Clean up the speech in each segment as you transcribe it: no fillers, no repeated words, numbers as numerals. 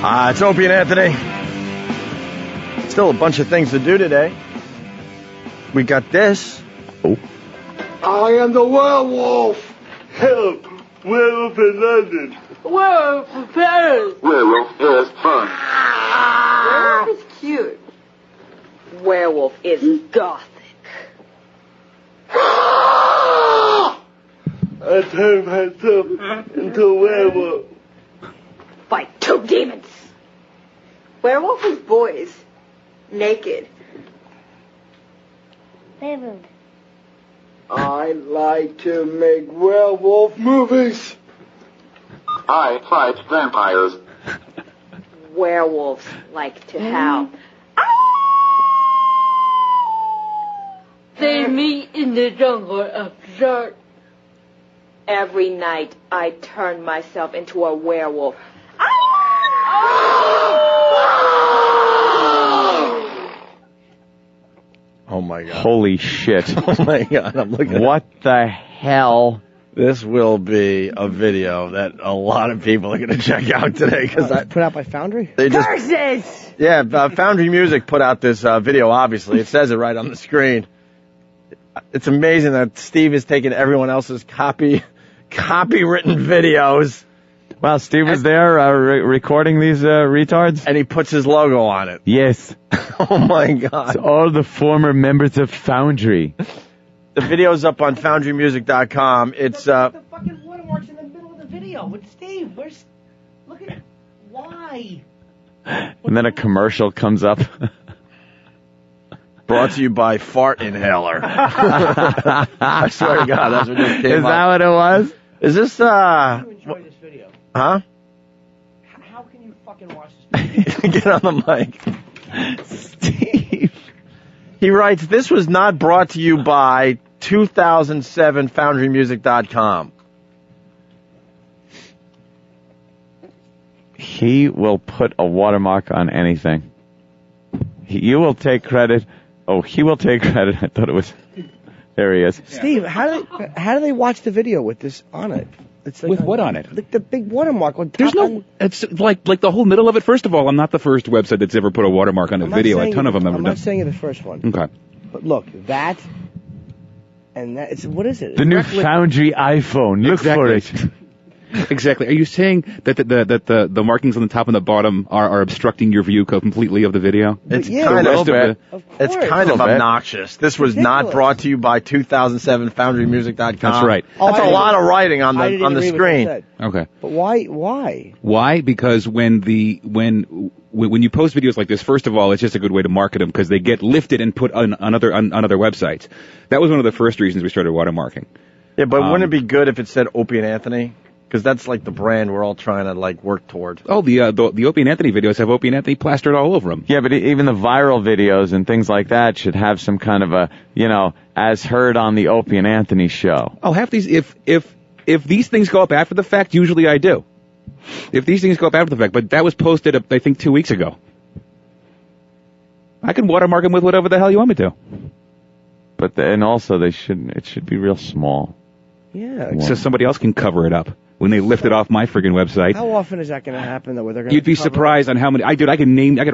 It's Opie and Anthony. Still a bunch of things to do today. We got this. Oh. I am the werewolf. Help. Werewolf in London. Werewolf in Paris. Werewolf is fun. Werewolf is cute. Werewolf is gothic. I turned myself into a werewolf. By 2 demons. Werewolf is boys. Naked. I like to make werewolf movies. I fight vampires. Werewolves like to howl. They meet in the jungle of dirt. Every night I turn myself into a werewolf. Oh my God. Holy shit. Oh my God, I'm looking What the hell? This will be a video that a lot of people are going to check out today. Put out by Foundry? They just, Curses! yeah, Foundry Music put out this video, obviously. It says it right on the screen. It's amazing that Steve is taking everyone else's copywritten videos. Wow, Steve was there recording these retards? And he puts his logo on it. Yes. Oh my God. It's all the former members of Foundry. The video's up on foundrymusic.com. It's The fucking watermark's in the middle of the video. But Steve, look at why? And then a commercial comes up. brought to you by Fart Inhaler. I swear to God, that's what just came up. Is that what it was? Is this, How do you enjoy this video? Huh? How can you fucking watch this video? Get on the mic. Steve. He writes, this was not brought to you by 2007 FoundryMusic.com. He will put a watermark on anything. You will take credit. Oh, he will take credit. I thought it was... There he is. Steve, how do they watch the video with this on it? It's like With what on it? Like the big watermark on top. There's no. It's like the whole middle of it. First of all, I'm not the first website that's ever put a watermark on a video. A ton of them have I'm done. not saying you're the first one. Okay. But look, that and that. What is it? The new Foundry iPhone. Look for it. Exactly. Are you saying that the markings on the top and the bottom are obstructing your view completely of the video? It's Yeah, kind a of little bit. It's kind of obnoxious. This was not brought to you by 2007 FoundryMusic.com. That's right. That's a lot of writing on I the didn't agree with what screen. you said. Okay. But why? Why? Because when you post videos like this, first of all, it's just a good way to market them because they get lifted and put on other websites. That was one of the first reasons we started watermarking. Yeah, but wouldn't it be good if it said Opie and Anthony? Because that's like the brand we're all trying to like work toward. Oh, the Opie and Anthony videos have Opie and Anthony plastered all over them. Yeah, but even the viral videos and things like that should have some kind of a, as heard on the Opie and Anthony show. Oh, half these, if these things go up after the fact, usually I do. If these things go up after the fact, but that was posted, I think, 2 weeks ago. I can watermark them with whatever the hell you want me to. But and also it should be real small. Yeah. So somebody else can cover it up when they lift it off my friggin' website. How often is that going to happen? That where they're going? You'd be surprised on how many. I could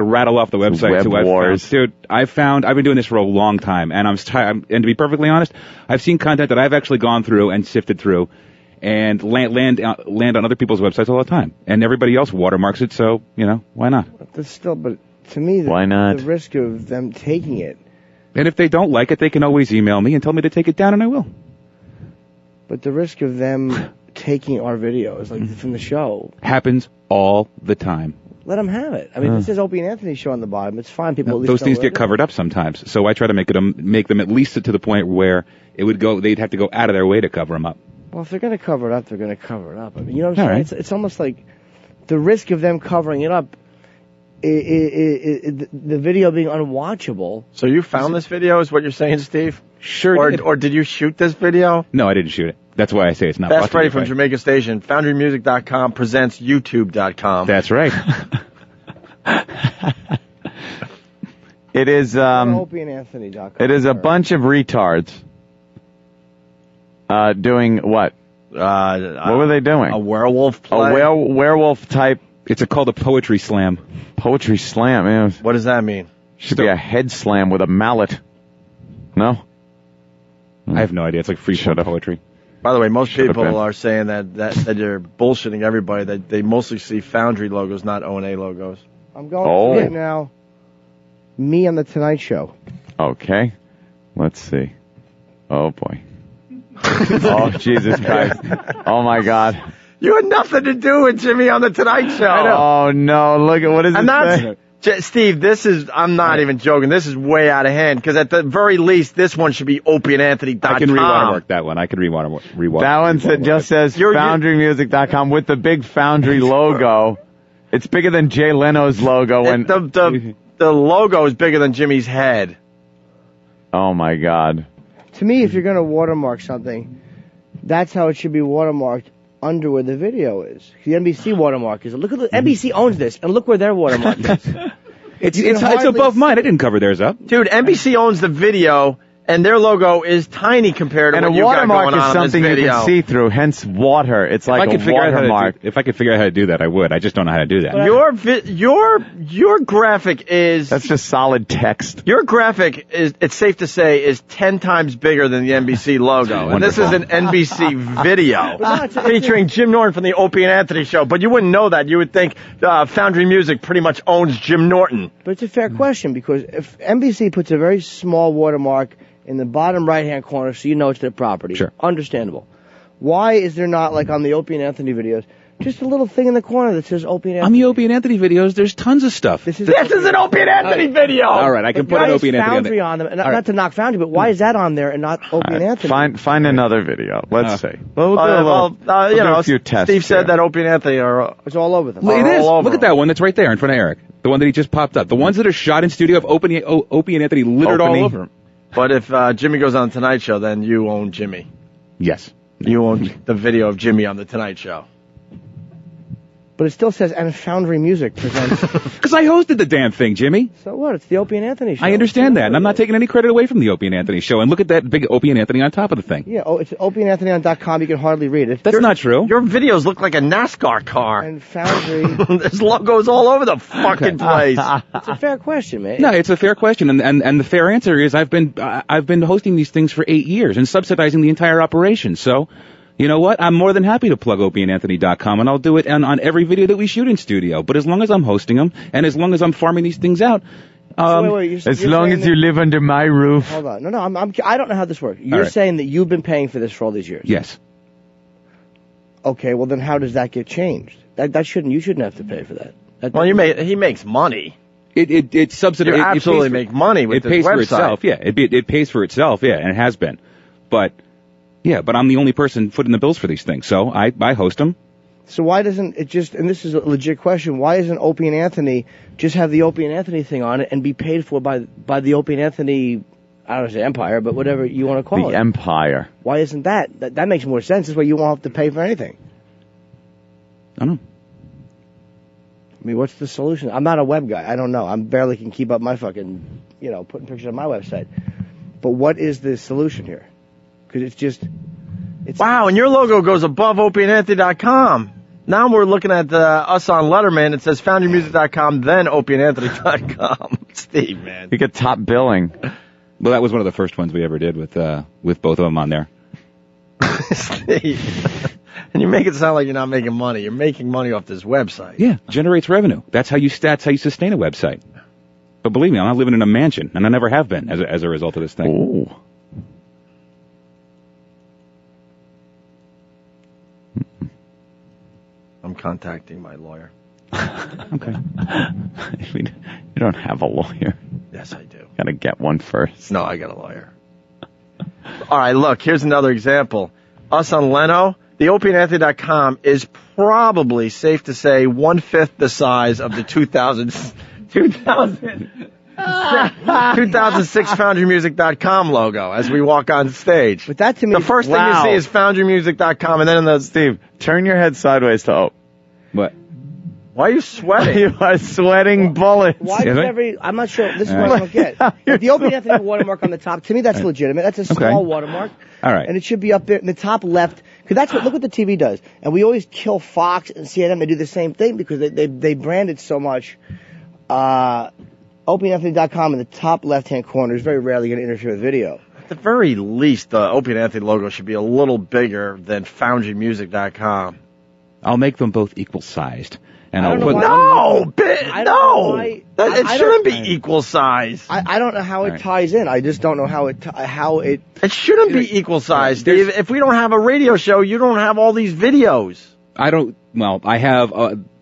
rattle off the websites. Web wars. Dude, I've been doing this for a long time, and and to be perfectly honest, I've seen content that I've actually gone through and sifted through, and land on other people's websites all the time, and everybody else watermarks it. So why not? But to me, why not? The risk of them taking it. And if they don't like it, they can always email me and tell me to take it down, and I will. But the risk of them taking our videos, like from the show, happens all the time. Let them have it. I mean, this is Opie and Anthony show on the bottom. It's fine. People at least those know things where get covered up sometimes, so I try to make them at least to the point where they'd have to go out of their way to cover them up. Well, if they're going to cover it up, they're going to cover it up. I mean, you know what I'm saying? Right. It's almost like the risk of them covering it up, the video being unwatchable. So you found this video, is what you're saying, Steve? Sure did. Or did you shoot this video? No, I didn't shoot it. That's why I say it's not. Best Friday from Jamaica Station. FoundryMusic.com presents YouTube.com. That's right. It is OpieandAnthony.com. It is a bunch of retards doing what? What were they doing? A werewolf play? A werewolf type It's called a poetry slam. Poetry slam, man. What does that mean? Should be a head slam with a mallet. No? I have no idea. It's like free poetry. By the way, most Should've people been. are saying that you're bullshitting everybody, that they mostly see Foundry logos, not O&A logos. I'm going to right now. Me on the Tonight Show. Okay. Let's see. Oh, boy. Oh, Jesus Christ. Oh, my God. You had nothing to do with Jimmy on the Tonight Show. Oh, no. Look at what is it say? Steve, I'm not even joking. This is way out of hand, because at the very least, this one should be opieandanthony.com. I can re-watermark that one. I can re-watermark. That one just says foundrymusic.com with the big Foundry logo. It's bigger than Jay Leno's logo. The logo is bigger than Jimmy's head. Oh, my God. To me, if you're going to watermark something, that's how it should be watermarked under where the video is. The NBC watermark is. Look at the NBC owns this, and look where their watermark is. It's above mine. I didn't cover theirs up. Dude, NBC owns the video, and their logo is tiny compared to and what a you got watermark going on is something in this you video. can see through, hence water. It's like a watermark. If I could figure out how to do that, I would. I just don't know how to do that. Your graphic is... That's just solid text. Your graphic is, it's safe to say, is 10 times bigger than the NBC logo. And this is an NBC video featuring Jim Norton from the Opie and Anthony show. But you wouldn't know that. You would think Foundry Music pretty much owns Jim Norton. But it's a fair question, because if NBC puts a very small watermark in the bottom right-hand corner so you know it's their property, sure, understandable. Why is there not, like on the Opie and Anthony videos, just a little thing in the corner that says Opie and Anthony? On the Opie and Anthony videos, there's tons of stuff. This is an Opie and Anthony video! All right, I can put an Opie and Anthony Foundry on them. And not to knock Foundry, but why is that on there and not Opie and Anthony? Find another video. Let's see. We'll do a few tests. Steve said that Opie and Anthony are... It's all over them. It is. Look at that one that's right there in front of Eric. The one that he just popped up. The ones that are shot in studio of Opie and Anthony littered all over him. But if Jimmy goes on Tonight Show, then you own Jimmy. Yes. You own the video of Jimmy on the Tonight Show. But it still says, and Foundry Music presents... Because I hosted the damn thing, Jimmy. So what? It's the Opie and Anthony show. I understand that, and I'm not taking any credit away from the Opie and Anthony show. And look at that big Opie and Anthony on top of the thing. Yeah, it's opieandanthony.com. You can hardly read it. That's not true. Your videos look like a NASCAR car. And Foundry... There's logos all over the fucking place. It's a fair question, man. No, it's a fair question, and the fair answer is I've been hosting these things for 8 years and subsidizing the entire operation. So, you know what? I'm more than happy to plug opieandanthony.com, and I'll do it on every video that we shoot in studio. But as long as I'm hosting them, and as long as I'm farming these things out, as long as you live under my roof. Hold on, no, I don't know how this works. You're saying that you've been paying for this for all these years. Yes. Okay, well then how does that get changed? You shouldn't have to pay for that. Well, he makes money. It subsidizes. You absolutely make money with this website. It pays for itself, yeah. It pays for itself, yeah, and it has been. But I'm the only person footing the bills for these things, so I host them. So why doesn't it just, and this is a legit question, why doesn't Opie and Anthony just have the Opie and Anthony thing on it and be paid for by the Opie and Anthony, I don't want to say empire, but whatever you want to call it? The empire. Why isn't that? That makes more sense. This way you won't have to pay for anything. I don't know. I mean, what's the solution? I'm not a web guy. I don't know. I barely can keep up my fucking, putting pictures on my website. But what is the solution here? Because it's wow, and your logo goes above opieandanthony.com. Now we're looking at us on Letterman. It says foundrymusic.com, then opieandanthony.com. Steve, man. You get top billing. Well, that was one of the first ones we ever did with both of them on there. Steve. And you make it sound like you're not making money. You're making money off this website. Yeah, generates revenue. That's how you sustain a website. But believe me, I'm not living in a mansion, and I never have been as a result of this thing. Ooh. I'm contacting my lawyer. Okay. You don't have a lawyer. Yes, I do. Gotta get one first. No, I got a lawyer. All right, look, here's another example. Us on Leno, the opieandanthony.com is probably, safe to say, 1/5 the size of the 2006 foundrymusic.com logo as we walk on stage. But that to me, the first thing you see is foundrymusic.com, and then in the... Steve, turn your head sideways to Ope. What? Why are you sweating? You are sweating bullets. Why does I'm not sure. This is what I don't get. If the Opie Anthony watermark on the top, to me, that's legitimate. That's a small watermark. All right. And it should be up there in the top left. Because that's look what the TV does. And we always kill Fox and CNN. They do the same thing because they brand it so much. OpieAnthony.com in the top left-hand corner is very rarely going to interfere with video. At the very least, the Opie and Anthony logo should be a little bigger than FoundryMusic.com. I'll make them both equal sized. And I don't I'll know put why- It shouldn't be equal size. I don't know how it ties in. I just don't know how it. It shouldn't be equal size, Steve. If we don't have a radio show, you don't have all these videos. I don't. Well, I have.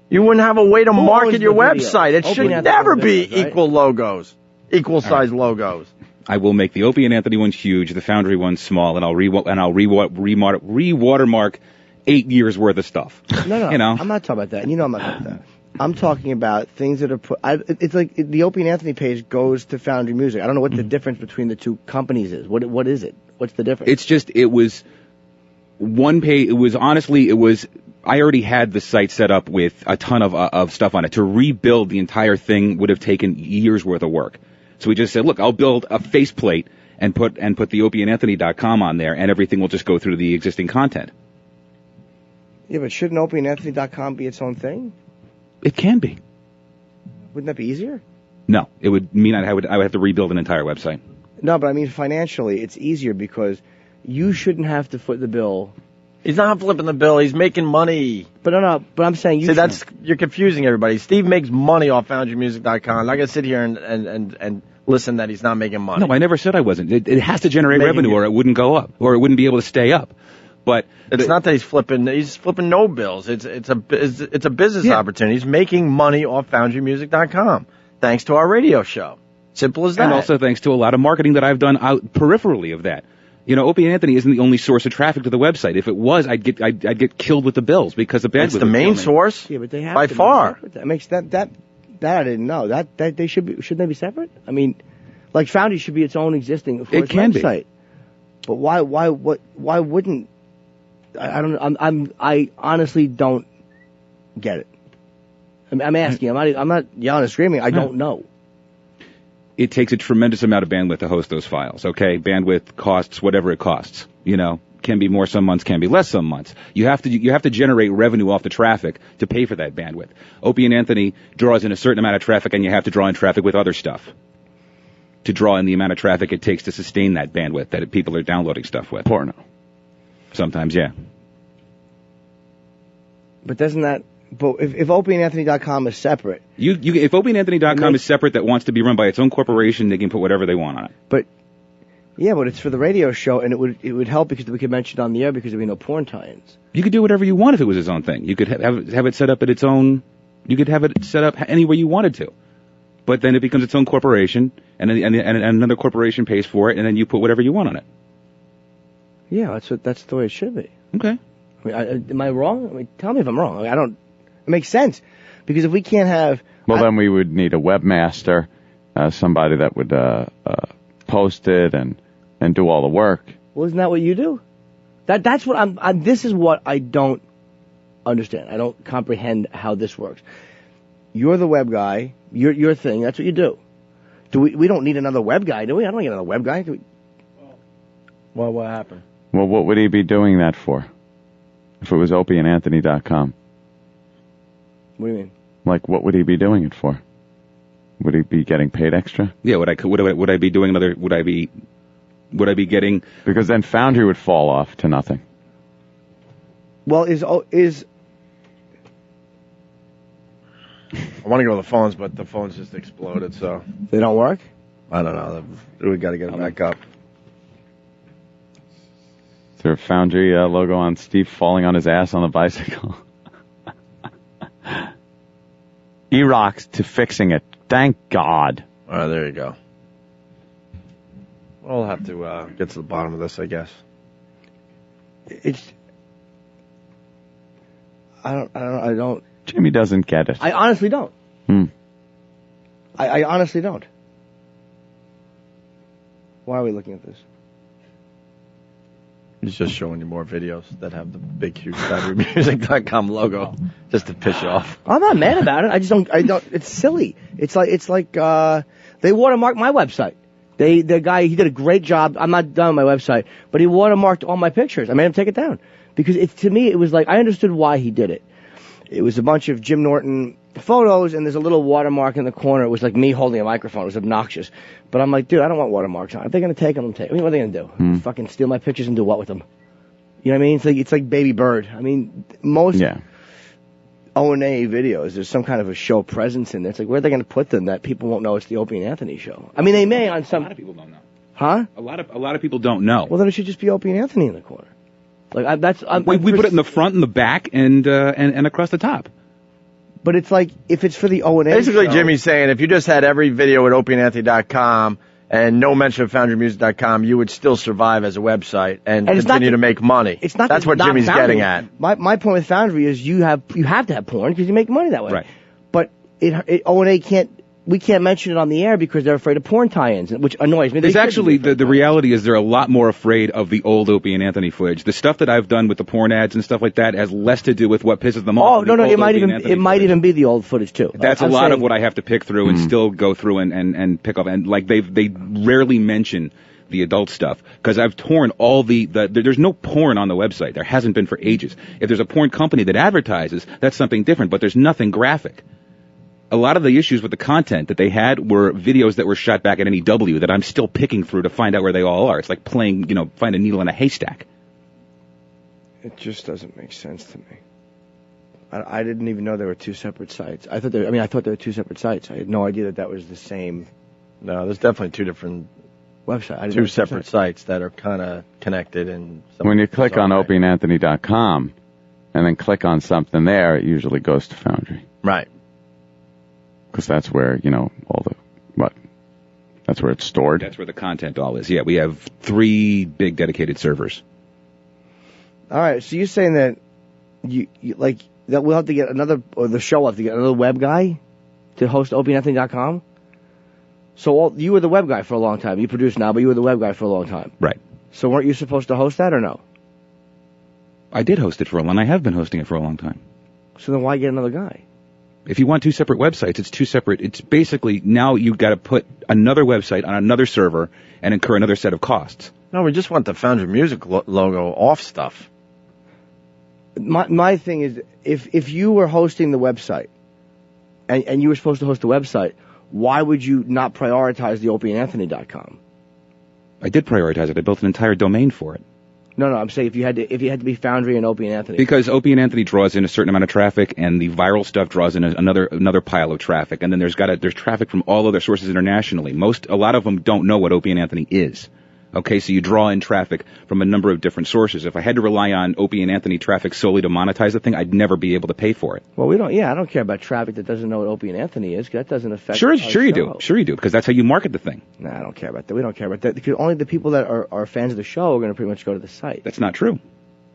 You wouldn't have a way to Who market owns your the video? website. It Opie should and never Anthony be right? equal logos, equal size logos. I will make the Opie and Anthony ones huge, the Foundry ones small, and I'll re-watermark 8 years worth of stuff. No, You know? I'm not talking about that. You know I'm not talking about that. I'm talking about things that are put. It's like the Opie and Anthony page goes to Foundry Music. I don't know what the difference between the two companies is. What is it? What's the difference? It's just it was one page. It was honestly it was. I already had the site set up with a ton of stuff on it. To rebuild the entire thing would have taken years worth of work. So we just said, look, I'll build a faceplate and put the opieandanthony.com on there, and everything will just go through the existing content. Yeah, but shouldn't OpieandAnthony.com be its own thing? It can be. Wouldn't that be easier? No, it would mean I would have to rebuild an entire website. No, but I mean financially, it's easier because you shouldn't have to foot the bill. He's not flipping the bill. He's making money. But but I'm saying you. See, you're confusing everybody. Steve makes money off FoundryMusic.com. I'm not gonna sit here and listen that he's not making money. No, I never said I wasn't. It has to generate Making revenue, it. or it wouldn't go up, or it wouldn't be able to stay up. But It's not that he's flipping no bills. It's a business opportunity. He's making money off FoundryMusic.com thanks to our radio show. Simple as that. And also thanks to a lot of marketing that I've done out peripherally of that. You know, Opie and Anthony isn't the only source of traffic to the website. If it was, I'd get killed with the bills because the bandwidth. It's the main source. Yeah, but they have by to be far. separate. That makes that I didn't know. That they shouldn't they be separate? I mean, like Foundry should be its own existing It can be. website. But why wouldn't I honestly don't get it. I'm asking. I'm not yelling and screaming. I don't know. It takes a tremendous amount of bandwidth to host those files. Okay, bandwidth costs whatever it costs. You know, can be more some months, can be less some months. You have to generate revenue off the traffic to pay for that bandwidth. Opie and Anthony draws in a certain amount of traffic, and you have to draw in traffic with other stuff to draw in the amount of traffic it takes to sustain that bandwidth that people are downloading stuff with. Porno. Sometimes, yeah. But doesn't that? But if OpieandAnthony.com is separate, If OpieandAnthony.com is separate, that wants to be run by its own corporation, they can put whatever they want on it. but it's for the radio show, and it would help because we could mention it on the air because there'd be no porn tie-ins. You could do whatever you want if it was its own thing. You could have it set up at its own. You could have it set up any way you wanted to, but then it becomes its own corporation, and another corporation pays for it, and then you put whatever you want on it. Yeah, that's the way it should be. Okay. I mean, am I wrong? I mean, tell me if I'm wrong. I mean, I don't. It makes sense because if we can't have. Well, then we would need a webmaster, somebody that would post it and do all the work. Well, isn't that what you do? That's what I'm. This is what I don't understand. I don't comprehend how this works. You're the web guy. Your thing. That's what you do. We don't need another web guy, do we? I don't need another web guy. Well, what happened? Well, what would he be doing that for? If it was opieandanthony.com. What do you mean? Like, what would he be doing it for? Would he be getting paid extra? Yeah. Would I be doing another? Would I be getting? Because then Foundry would fall off to nothing. Well, is I want to go to the phones, but the phones just exploded, so they don't work? I don't know. We got to get it back up. Is there a Foundry logo on Steve falling on his ass on the bicycle? E-rocks to fixing it. Thank God. All right, there you go. We'll have to get to the bottom of this, I guess. I don't. Jimmy doesn't get it. I honestly don't. I honestly don't. Why are we looking at this? He's just showing you more videos that have the big, huge FoundryMusic.com logo just to piss you off. I'm not mad about it. I don't. It's silly. It's like they watermarked my website. The guy, he did a great job. I'm not done with my website, but he watermarked all my pictures. I made him take it down because to me it was like I understood why he did it. It was a bunch of Jim Norton photos, and there's a little watermark in the corner. It was like me holding a microphone. It was obnoxious. But I'm like, dude, I don't want watermarks on. If they're going to take them, take them. I mean, what are they going to do? Fucking steal my pictures and do what with them? You know what I mean? It's like Baby Bird. I mean, most O&A videos, there's some kind of a show presence in there. It's like, where are they going to put them that people won't know it's the Opie and Anthony show? I mean, they may on some... A lot of people don't know. Huh? A lot of people don't know. Well, then it should just be Opie and Anthony in the corner. Like, we put it in the front and the back and across the top. But it's like, if it's for the O&A Basically, show, Jimmy's saying if you just had every video at opieandanthony.com and no mention of foundrymusic.com, you would still survive as a website and continue to make money. It's not That's what not Jimmy's Foundry. getting at. My point with Foundry is you have to have porn because you make money that way. Right. But O&A we can't mention it on the air because they're afraid of porn tie-ins, which annoys me. There's actually, the reality is they're a lot more afraid of the old Opie and Anthony footage. The stuff that I've done with the porn ads and stuff like that has less to do with what pisses them off. Oh, no, it might even be the old footage too. That's a lot of what I have to pick through and still go through and pick up. And like they rarely mention the adult stuff because I've torn all there's no porn on the website. There hasn't been for ages. If there's a porn company that advertises, that's something different, but there's nothing graphic. A lot of the issues with the content that they had were videos that were shot back at NEW that I'm still picking through to find out where they all are. It's like playing, find a needle in a haystack. It just doesn't make sense to me. I didn't even know there were two separate sites. I thought there were two separate sites. I had no idea that was the same. No, there's definitely two different websites. Two separate sites that are kind of connected. And when you click on opieandanthony.com and then click on something there, it usually goes to Foundry. Right. Because that's where, that's where it's stored. That's where the content all is. Yeah, we have 3 big dedicated servers. All right, so you're saying that that we'll have to get the show will have to get another web guy to host opieandanthony.com? So you were the web guy for a long time. You produce now, but you were the web guy for a long time. Right. So weren't you supposed to host that or no? I did host it for a long time. I have been hosting it for a long time. So then why get another guy? If you want 2 separate websites, it's 2 separate. It's basically now you've got to put another website on another server and incur another set of costs. No, we just want the Foundry Music logo off stuff. My thing is, if you were hosting the website and you were supposed to host the website, why would you not prioritize the opieandanthony.com? I did prioritize it. I built an entire domain for it. No, I'm saying if you had to be Foundry and Opie and Anthony. Because Opie and Anthony draws in a certain amount of traffic, and the viral stuff draws in another pile of traffic, and then there's traffic from all other sources internationally. A lot of them don't know what Opie and Anthony is. Okay, so you draw in traffic from a number of different sources. If I had to rely on Opie and Anthony traffic solely to monetize the thing, I'd never be able to pay for it. Well, I don't care about traffic that doesn't know what Opie and Anthony is, 'cause that doesn't affect. Sure you do, because that's how you market the thing. Nah, I don't care about that. We don't care about that because only the people that are fans of the show are going to pretty much go to the site. That's not true.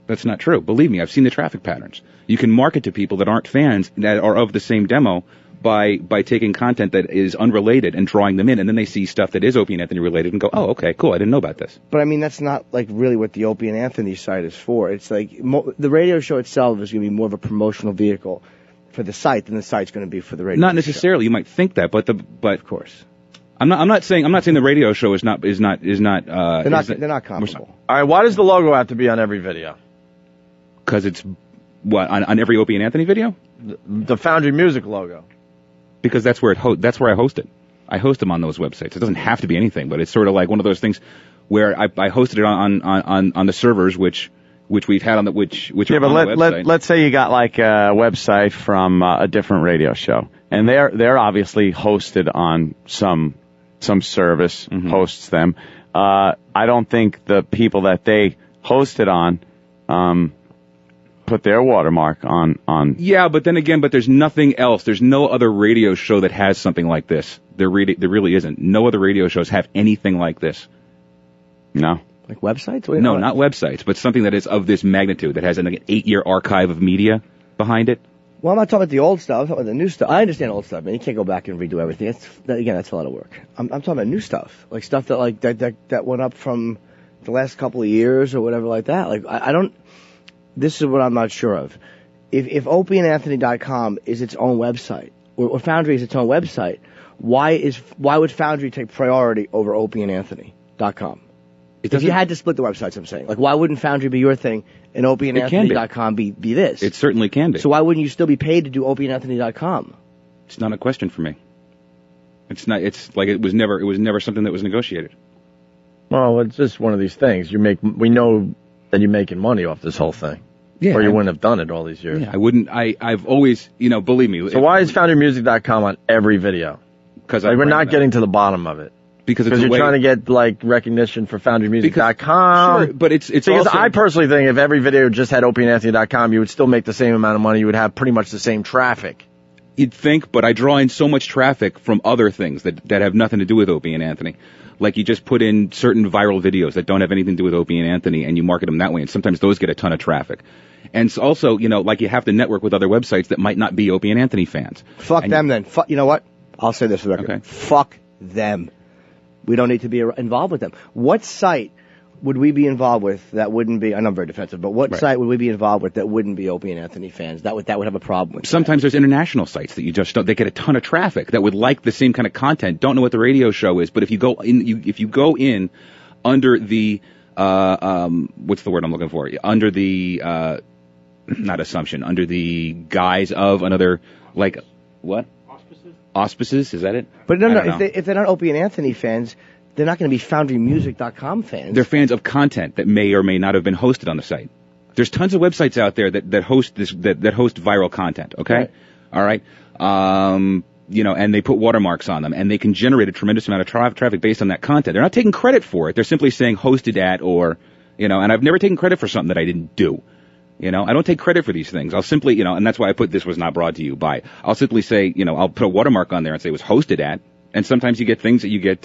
That's not true. Believe me, I've seen the traffic patterns. You can market to people that aren't fans that are of the same demo by taking content that is unrelated and drawing them in, and then they see stuff that is Opie and Anthony related and go, oh, okay, cool, I didn't know about this. But I mean, that's not like really what the Opie and Anthony site is for. It's like the radio show itself is going to be more of a promotional vehicle for the site than the site's going to be for the radio. Not necessarily. You might think that, but of course. I'm not saying the radio show is not. They're not comparable. All right, why does the logo have to be on every video? Because it's on every Opie and Anthony video. The Foundry Music logo. Because that's where I host it. I host them on those websites. It doesn't have to be anything, but it's sort of like one of those things where I hosted it on the servers which we've had on the which yeah, are but on the website. Let's say you got like a website from a different radio show, and they're obviously hosted on some service hosts them. I don't think the people that they hosted on put their watermark on. Yeah, but then again, there's nothing else. There's no other radio show that has something like this. There really isn't. No other radio shows have anything like this. No. Like websites? No, not websites, but something that is of this magnitude, that has an 8-year archive of media behind it. Well, I'm not talking about the old stuff. I'm talking about the new stuff. I understand old stuff, man. You can't go back and redo everything. That's a lot of work. I'm talking about new stuff, like stuff that went up from the last couple of years or whatever like that. Like, I don't. This is what I'm not sure of. If opieandanthony.com is its own website, or Foundry is its own website, why would Foundry take priority over opieandanthony.com? If you had to split the websites, I'm saying, like, why wouldn't Foundry be your thing and opieandanthony.com be this? It certainly can be. So why wouldn't you still be paid to do opieandanthony.com? It's not a question for me. It's not. It's like it was never something that was negotiated. Well, it's just one of these things. We know that you're making money off this whole thing. Yeah, or you wouldn't have done it all these years. Yeah, I wouldn't. I've always, believe me. So why is FoundryMusic.com on every video? Because we're not getting to the bottom of it. Because you're trying to get like recognition for FoundryMusic.com. Sure, but it's because also, I personally think if every video just had OpieAnthony.com, you would still make the same amount of money. You would have pretty much the same traffic. You'd think, but I draw in so much traffic from other things that have nothing to do with Opie and Anthony. Like you just put in certain viral videos that don't have anything to do with Opie and Anthony, and you market them that way, and sometimes those get a ton of traffic. And so also, like you have to network with other websites that might not be Opie and Anthony fans. Fuck them then. You know what? I'll say this for the record. Okay. Fuck them. We don't need to be involved with them. What site would we be involved with that wouldn't be, I know I'm very defensive, but what site would we be involved with that wouldn't be Opie and Anthony fans? That would have a problem with. Sometimes there's international sites that you just don't, they get a ton of traffic that would like the same kind of content, don't know what the radio show is, but if you go in under the, what's the word I'm looking for? Under the, not assumption, under the guise of another, like, what? Auspices, is that it? But no, if they're not Opie and Anthony fans, they're not going to be FoundryMusic.com fans. They're fans of content that may or may not have been hosted on the site. There's tons of websites out there that host that host viral content. Okay, right. All right. And they put watermarks on them, and they can generate a tremendous amount of traffic based on that content. They're not taking credit for it. They're simply saying hosted at or, and I've never taken credit for something that I didn't do. I don't take credit for these things. I'll simply, and that's why I put this was not brought to you by. I'll simply say, I'll put a watermark on there and say it was hosted at. And sometimes you get things that you get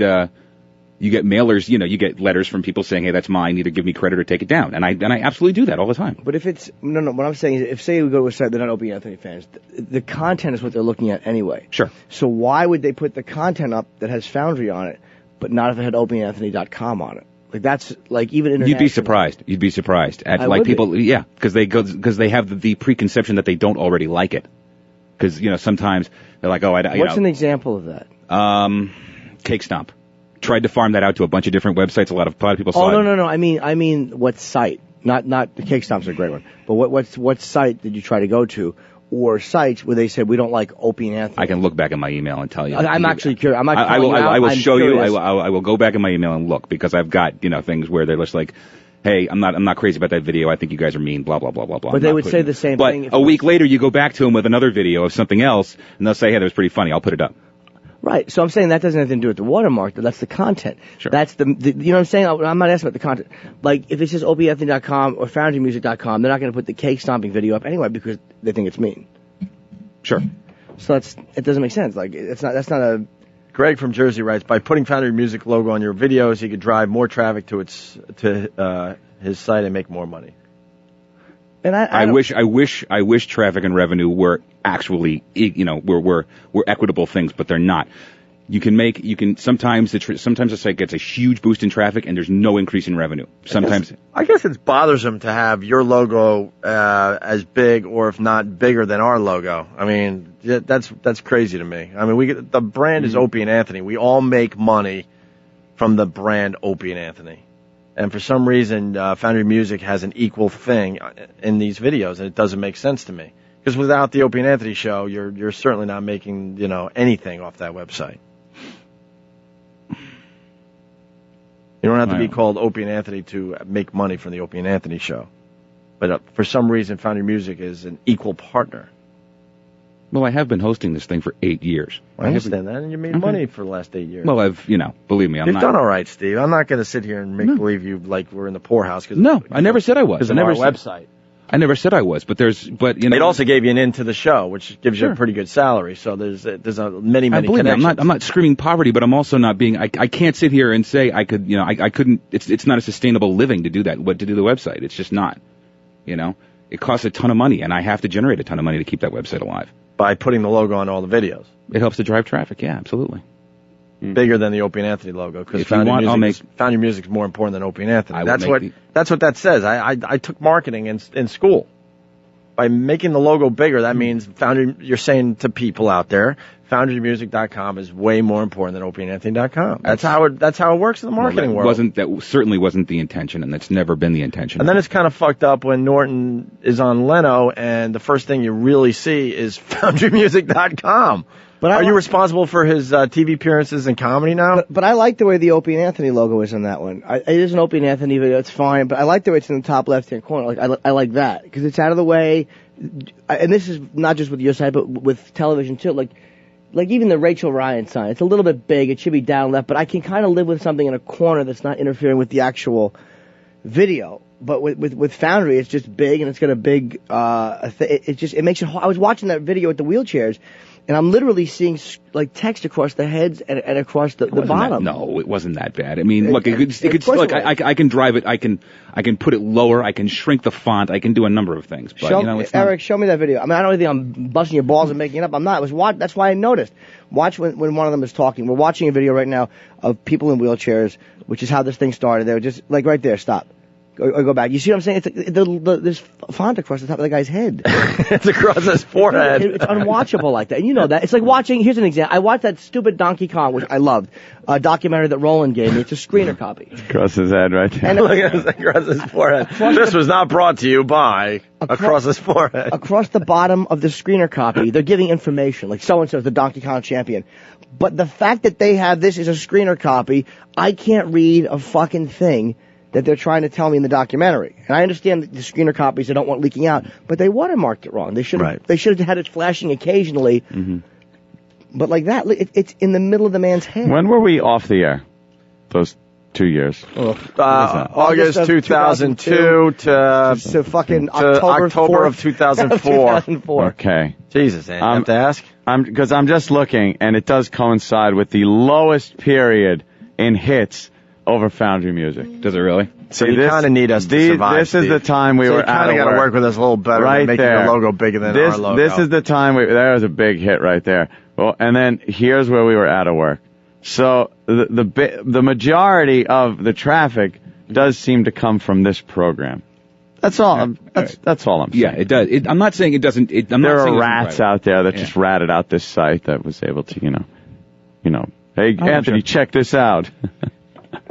mailers, you get letters from people saying, hey, that's mine, either give me credit or take it down. And I absolutely do that all the time. But if it's, no, what I'm saying is, if say we go to a site, they're not Opie Anthony fans, the content is what they're looking at anyway. Sure. So why would they put the content up that has Foundry on it, but not if it had opieanthony.com on it? Like that's like even international. You'd be surprised at I like would people. be. Yeah, because they have the preconception that they don't already like it. Because sometimes they're like, oh, What's an example of that? Cake Stomp. Tried to farm that out to a bunch of different websites. A lot of people saw it. Oh no. I mean, what site? Not the Cake Stomp's a great one. But what site did you try to go to? Or sites where they said we don't like Opie and Anthony. I can look back in my email and tell you. I'm actually curious. I will show you. I will go back in my email and look because I've got things where they're just like, hey, I'm not crazy about that video. I think you guys are mean. Blah blah blah blah blah. But they would say the same thing. But a week later, you go back to them with another video of something else, and they'll say, hey, that was pretty funny. I'll put it up. Right. So I'm saying that doesn't have anything to do with the watermark. That's the content. Sure. That's the you know what I'm saying? I'm not asking about the content. Like if it's just opieanthony.com or foundrymusic.com, they're not going to put the cake stomping video up anyway because they think it's mean. Sure. So it doesn't make sense. Like that's not a. Greg from Jersey writes, by putting Foundry Music logo on your videos, he could drive more traffic to his site and make more money. And I wish traffic and revenue were actually, were equitable things, but they're not. Sometimes the site gets a huge boost in traffic and there's no increase in revenue. Sometimes. I guess it's bothersome to have your logo, as big or if not bigger than our logo. I mean, that's crazy to me. I mean, the brand is Opie and Anthony. We all make money from the brand Opie and Anthony. And for some reason, Foundry Music has an equal thing in these videos, and it doesn't make sense to me. Because without the Opie and Anthony show, you're certainly not making, anything off that website. You don't have to be called Opie and Anthony to make money from the Opie and Anthony show. But for some reason, Foundry Music is an equal partner. Well, I have been hosting this thing for 8 years. I understand that, and you made money for the last 8 years. Well, believe me, You've done all right, Steve. I'm not going to sit here and make believe you like we're in the poorhouse. No, I never said I was. Because of our website. I never said I was, but It also gave you an in to the show, which gives you a pretty good salary. So there's many connections. I'm not screaming poverty, but I'm also not being. I can't sit here and say I could. I couldn't. It's not a sustainable living to do that. To do the website, it's just not. It costs a ton of money, and I have to generate a ton of money to keep that website alive. By putting the logo on all the videos. It helps to drive traffic. Yeah, absolutely. bigger than the Opie and Anthony logo because If you want, I'll make- Foundry Music is more important than Opie and Anthony. I will That's make what the- that's what that says. I took marketing in school. By making the logo bigger, that means Foundry. You're saying to people out there, FoundryMusic.com is way more important than OpieandAnthony.com. That's how it works in the marketing world. That certainly wasn't the intention, and that's never been the intention. And then it's kind of fucked up when Norton is on Leno, and the first thing you really see is FoundryMusic.com. But Are you responsible for his TV appearances and comedy now? But I like the way the Opie and Anthony logo is on that one. It is an Opie and Anthony video. It's fine, but I like the way it's in the top left-hand corner. I like that because it's out of the way. And this is not just with your side, but with television too. Like even the Rachel Ryan sign. It's a little bit big. It should be down left, but I can kind of live with something in a corner that's not interfering with the actual video. But with Foundry, it's just big and it's got a big. It makes it. I was watching that video with the wheelchairs. And I'm literally seeing like text across the heads and across the bottom. No, it wasn't that bad. I mean, look, I can drive it. I can put it lower. I can shrink the font. I can do a number of things. But Eric, show me that video. I mean, I don't think I'm busting your balls and making it up. I'm not. That's why I noticed. Watch when one of them is talking. We're watching a video right now of people in wheelchairs, which is how this thing started. They were just like right there. Stop. Or go back. You see what I'm saying? It's there's font across the top of the guy's head. It's across his forehead. It's unwatchable like that. And you know that. It's like watching, here's an example. I watched that stupid Donkey Kong, which I loved, a documentary that Roland gave me. It's a screener copy. Across his head right there. And Look at this across his forehead. This was not brought to you by across his forehead. Across the bottom of the screener copy, they're giving information, like so-and-so is the Donkey Kong champion. But the fact that they have this as a screener copy, I can't read a fucking thing that they're trying to tell me in the documentary. And I understand the screener copies they don't want leaking out, but they watermarked it wrong. They should have had it flashing occasionally. Mm-hmm. But like that, it's in the middle of the man's head. When were we off the air? Those 2 years. August 2002 to fucking October of 2004. Okay. Jesus, Andy, you have to ask? Because I'm just looking, and it does coincide with the lowest period in hits over Foundry Music. Does it really? So you kind of need us to survive, This is the time we were out of work. you kind of got to work with us a little better right making there. the logo bigger than our logo. This is the time there was a big hit right there. Well, and then here's where we were out of work. So the majority of the traffic does seem to come from this program. That's all. That's all I'm saying. Yeah, it does. I'm not saying it doesn't. There are rats out there that just ratted out this site that was able to, hey, Anthony, check this out.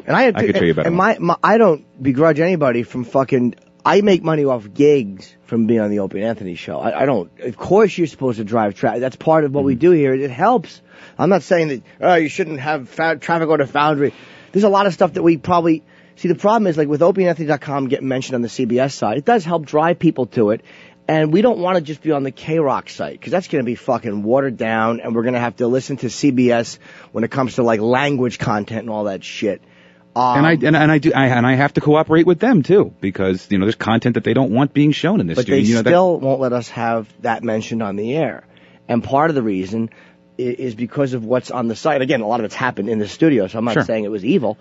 And I could tell you about it. I don't begrudge anybody from fucking. I make money off gigs from being on the Opie and Anthony show. I don't. Of course, you're supposed to drive traffic. That's part of what we do here. It helps. I'm not saying that you shouldn't have traffic go to Foundry. There's a lot of stuff that we probably see. The problem is like with OpieandAnthony.com getting mentioned on the CBS side, it does help drive people to it. And we don't want to just be on the K-Rock site because that's going to be fucking watered down, and we're going to have to listen to CBS when it comes to like language content and all that shit. And I have to cooperate with them too because there's content that they don't want being shown in this. But studio. they still won't let us have that mentioned on the air, and part of the reason is because of what's on the site. Again, a lot of it's happened in the studio, so I'm not saying it was evil,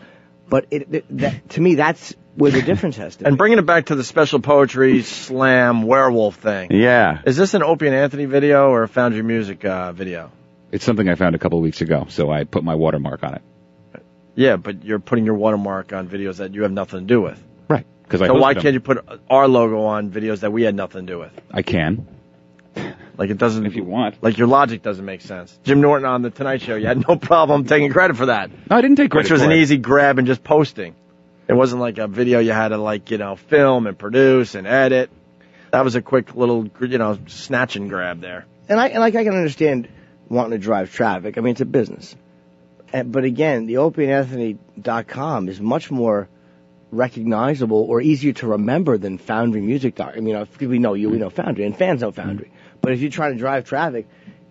but to me that's where the difference has to be. And bringing it back to the special poetry slam werewolf thing. Yeah, is this an Opie and Anthony video or a Foundry Music video? It's something I found a couple of weeks ago, so I put my watermark on it. Yeah, but you're putting your watermark on videos that you have nothing to do with. Right. So why can't you put our logo on videos that we had nothing to do with? I can. Like it doesn't. If you want. Like your logic doesn't make sense. Jim Norton on the Tonight Show, you had no problem taking credit for that. No, I didn't take credit Which was for an it. easy grab and just posting. It wasn't like a video you had to film and produce and edit. That was a quick little snatch and grab there. And I can understand wanting to drive traffic. I mean, it's a business. But again, the OpieandAnthony.com is much more recognizable or easier to remember than Foundry Music. I mean, if we know you, we know Foundry, and fans know Foundry. But if you're trying to drive traffic,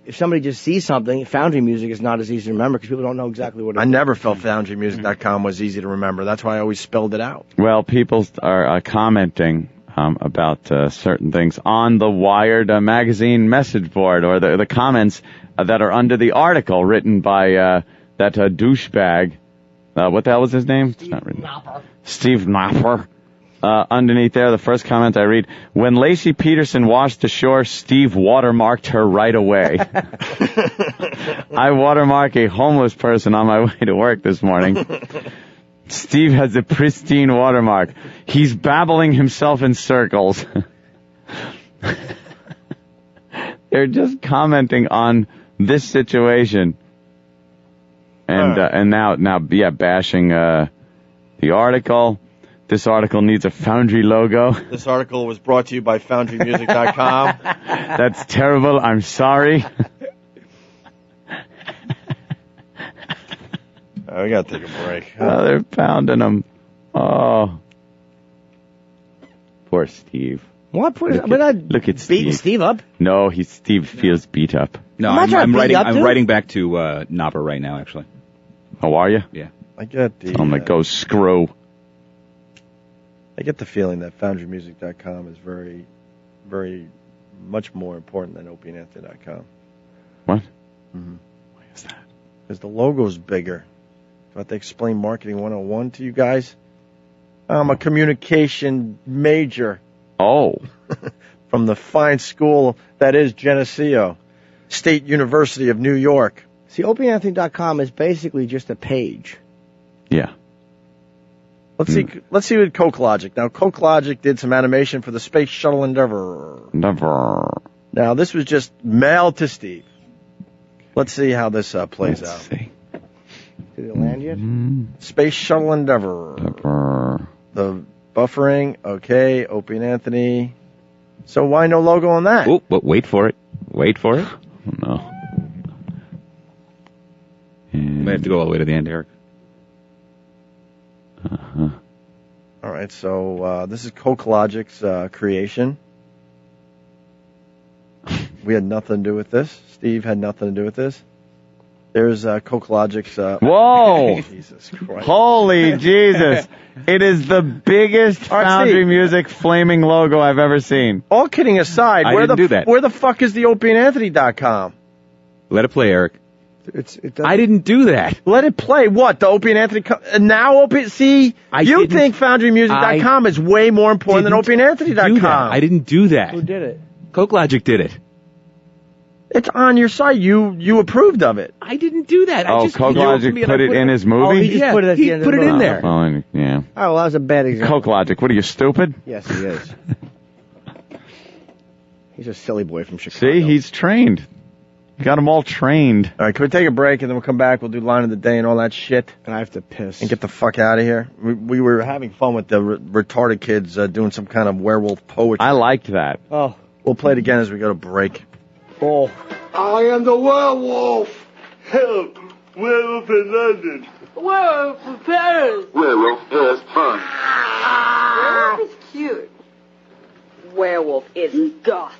if somebody just sees something, Foundry Music is not as easy to remember because people don't know exactly what it is. I never felt FoundryMusic.com was easy to remember. That's why I always spelled it out. Well, people are commenting about certain things on the Wired magazine message board or the comments that are under the article written by that douchebag. What the hell was his name? It's not written. Knopper. Steve Knopper. Underneath there, the first comment I read, when Lacey Peterson washed ashore, Steve watermarked her right away. I watermark a homeless person on my way to work this morning. Steve has a pristine watermark. He's babbling himself in circles. They're just commenting on this situation. And now, bashing the article. This article needs a Foundry logo. This article was brought to you by FoundryMusic.com. That's terrible. I'm sorry. We gotta take a break. Oh, they're pounding him. Oh. Poor Steve. What? Look at Steve. Beating Steve up? No, Steve feels beat up. No, I'm writing back to Nopper right now, actually. How are you? Yeah. I get the. Tell him to go screw. I get the feeling that FoundryMusic.com is very, very much more important than OpieAnthony.com. What? Mm-hmm. Why is that? Because the logo's bigger. Do I have to explain Marketing 101 to you guys? I'm a communication major. Oh. From the fine school that is Geneseo State University of New York. See, OpieAnthony.com is basically just a page. Yeah. Let's see with Coke Logic. Now, Coke Logic did some animation for the Space Shuttle Endeavour. Now, this was just mailed to Steve. Let's see how this plays out. See. Did it land yet? Space Shuttle Endeavour. The buffering, okay, Opie and Anthony. So why no logo on that? Oh, but wait for it. Wait for it. No. Might have to go all the way to the end, Eric. Uh-huh. All right, so this is Coke Logic's creation. We had nothing to do with this. Steve had nothing to do with this. There's Coke Logic's... Whoa! Jesus Christ. Holy Jesus. It is the biggest Foundry Music flaming logo I've ever seen. All kidding aside, I didn't do that. Where the fuck is the OpieandAnthony.com? Let it play, Eric. It I didn't do that. Let it play. What? The Opie and Anthony... now Opie... See? You think FoundryMusic.com is way more important than OpieandAnthony.com. I didn't do that. Who did it? Coke Logic did it. It's on your site. You approved of it. I didn't do that. Coke Logic put it in his movie? Oh, he just put it at the end of the movie. movie. There. Oh, yeah. Oh, well, that was a bad example. Coke Logic. What are you, stupid? Yes, he is. He's a silly boy from Chicago. See, he's trained. Got them all trained. All right, can we take a break and then we'll come back? We'll do line of the day and all that shit. And I have to piss. And get the fuck out of here. We were having fun with the retarded kids doing some kind of werewolf poetry. I liked that. Oh. We'll play it again as we go to break. Oh. I am the werewolf. Help. Werewolf in London. Werewolf in Paris. Werewolf is fun. Werewolf is cute. Werewolf is gothic.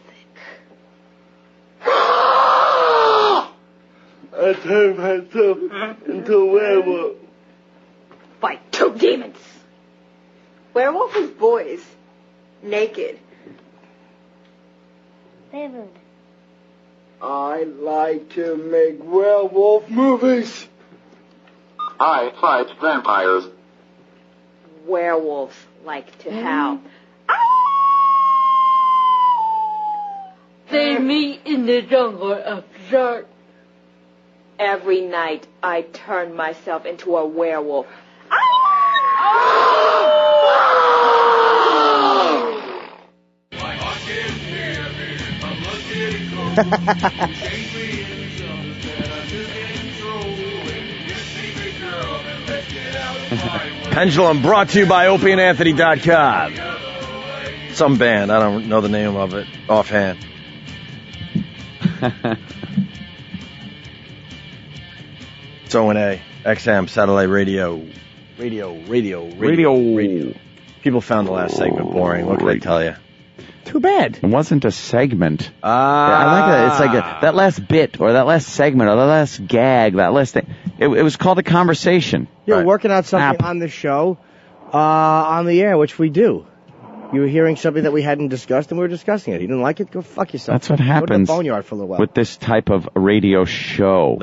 I turned myself into a werewolf. By two demons. Werewolf is boys. Naked. David. I like to make werewolf movies. I fight vampires. Werewolves like to howl. They meet in the jungle of dirt. Every night I turn myself into a werewolf. Pendulum brought to you by OpieandAnthony.com. Some band. I don't know the name of it offhand. It's O&A, XM, satellite radio. Radio. People found the last segment boring. What can I tell you? Too bad. It wasn't a segment. I like that. It's like that last bit or that last segment or that last gag, that last thing. It was called a conversation. You're working on something on the show, on the air, which we do. You were hearing something that we hadn't discussed, and we were discussing it. You didn't like it? Go fuck yourself. That's what happens Go to the boneyard for a little while. with this type of radio show.